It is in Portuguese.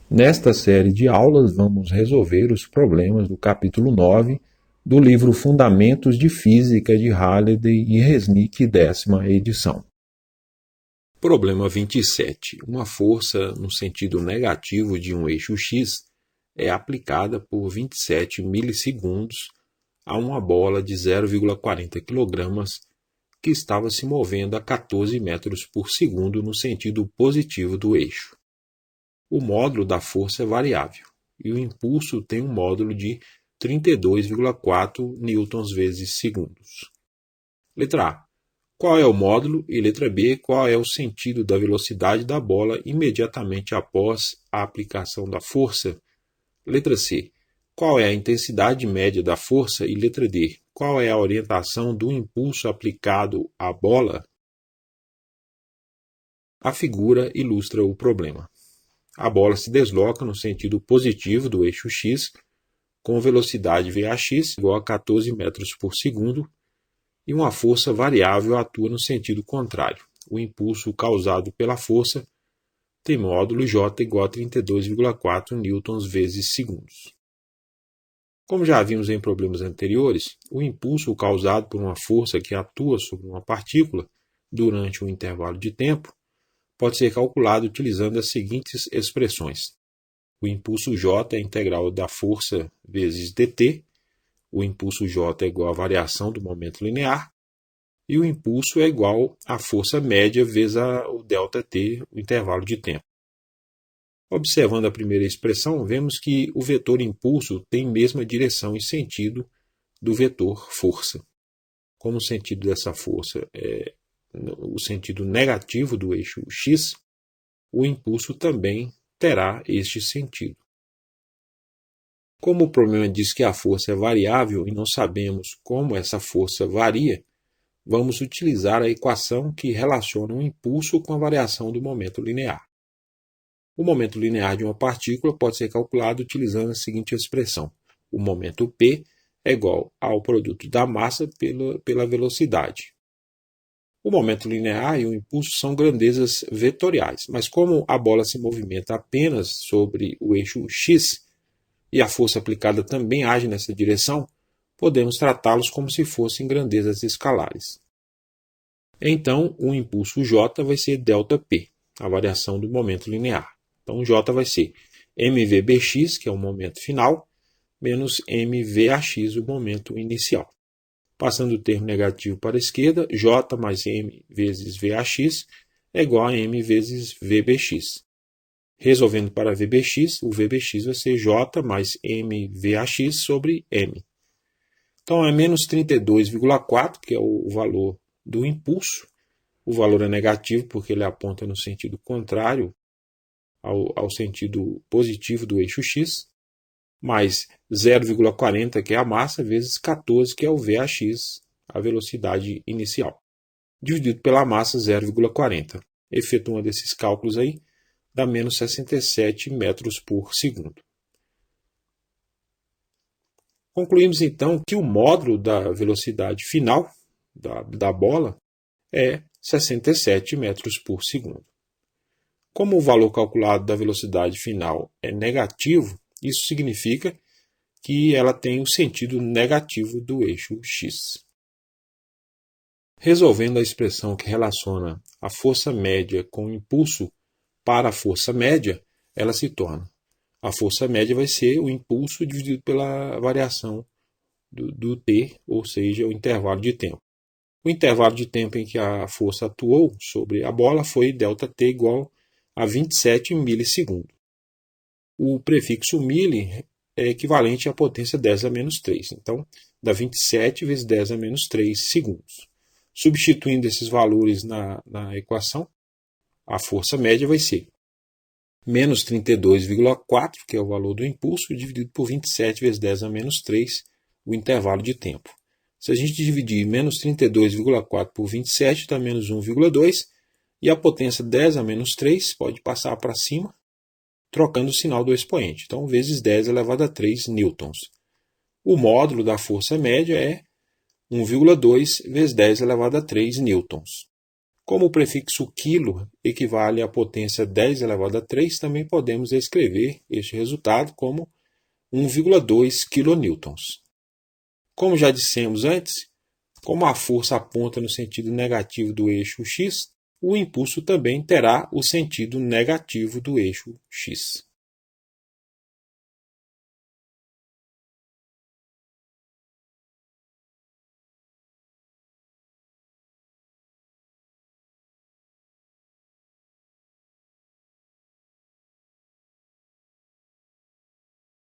Nesta série de aulas, vamos resolver os problemas do capítulo 9 do livro Fundamentos de Física de Halliday e Resnick, 10ª edição. Problema 27. Uma força no sentido negativo de um eixo x é aplicada por 27 milissegundos a uma bola de 0,40 kg que estava se movendo a 14 metros por segundo no sentido positivo do eixo. O módulo da força é variável e o impulso tem um módulo de 32,4 newtons vezes segundos. Letra A. Qual é o módulo? E letra B. Qual é o sentido da velocidade da bola imediatamente após a aplicação da força? Letra C. Qual é a intensidade média da força? E letra D. Qual é a orientação do impulso aplicado à bola? A figura ilustra o problema. A bola se desloca no sentido positivo do eixo x, com velocidade Vx igual a 14 metros por segundo, e uma força variável atua no sentido contrário. O impulso causado pela força tem módulo J igual a 32,4 newtons vezes segundos. Como já vimos em problemas anteriores, o impulso causado por uma força que atua sobre uma partícula durante um intervalo de tempo pode ser calculado utilizando as seguintes expressões. O impulso J é a integral da força vezes dt, o impulso J é igual à variação do momento linear, e o impulso é igual à força média vezes o ΔT, o intervalo de tempo. Observando a primeira expressão, vemos que o vetor impulso tem mesma direção e sentido do vetor força. Como o sentido dessa força é o sentido negativo do eixo x, o impulso também terá este sentido. Como o problema diz que a força é variável e não sabemos como essa força varia, vamos utilizar a equação que relaciona o impulso com a variação do momento linear. O momento linear de uma partícula pode ser calculado utilizando a seguinte expressão. O momento P é igual ao produto da massa pela velocidade. O momento linear e o impulso são grandezas vetoriais, mas como a bola se movimenta apenas sobre o eixo x e a força aplicada também age nessa direção, podemos tratá-los como se fossem grandezas escalares. Então, o impulso J vai ser ΔP, a variação do momento linear. Então, J vai ser mvbx, que é o momento final, menos mvax, o momento inicial. Passando o termo negativo para a esquerda, J mais M vezes Vx é igual a M vezes Vbx. Resolvendo para Vbx, o Vbx vai ser J mais MVax sobre M. Então é menos 32,4, que é o valor do impulso. O valor é negativo porque ele aponta no sentido contrário ao sentido positivo do eixo x, mais 0,40, que é a massa, vezes 14, que é o Vx, a velocidade inicial, dividido pela massa 0,40. Efetuando esses cálculos aí, dá menos 67 metros por segundo. Concluímos então que o módulo da velocidade final da bola é 67 metros por segundo. Como o valor calculado da velocidade final é negativo, isso significa que ela tem o sentido negativo do eixo x. Resolvendo a expressão que relaciona a força média com o impulso para a força média, ela se torna. A força média vai ser o impulso dividido pela variação do t, ou seja, o intervalo de tempo. O intervalo de tempo em que a força atuou sobre a bola foi ΔT igual a 27 milissegundos. O prefixo milli é equivalente à potência 10 a menos 3. Então, dá 27 vezes 10 a menos 3 segundos. Substituindo esses valores na equação, a força média vai ser menos 32,4, que é o valor do impulso, dividido por 27 vezes 10 a menos 3, o intervalo de tempo. Se a gente dividir menos 32,4 por 27, dá menos 1,2, e a potência 10 a menos 3 pode passar para cima, trocando o sinal do expoente. Então, vezes 10 elevado a 3 newtons. O módulo da força média é 1,2 vezes 10 elevado a 3 newtons. Como o prefixo quilo equivale à potência 10 elevado a 3, também podemos escrever este resultado como 1,2 kN. Como já dissemos antes, como a força aponta no sentido negativo do eixo x, o impulso também terá o sentido negativo do eixo x.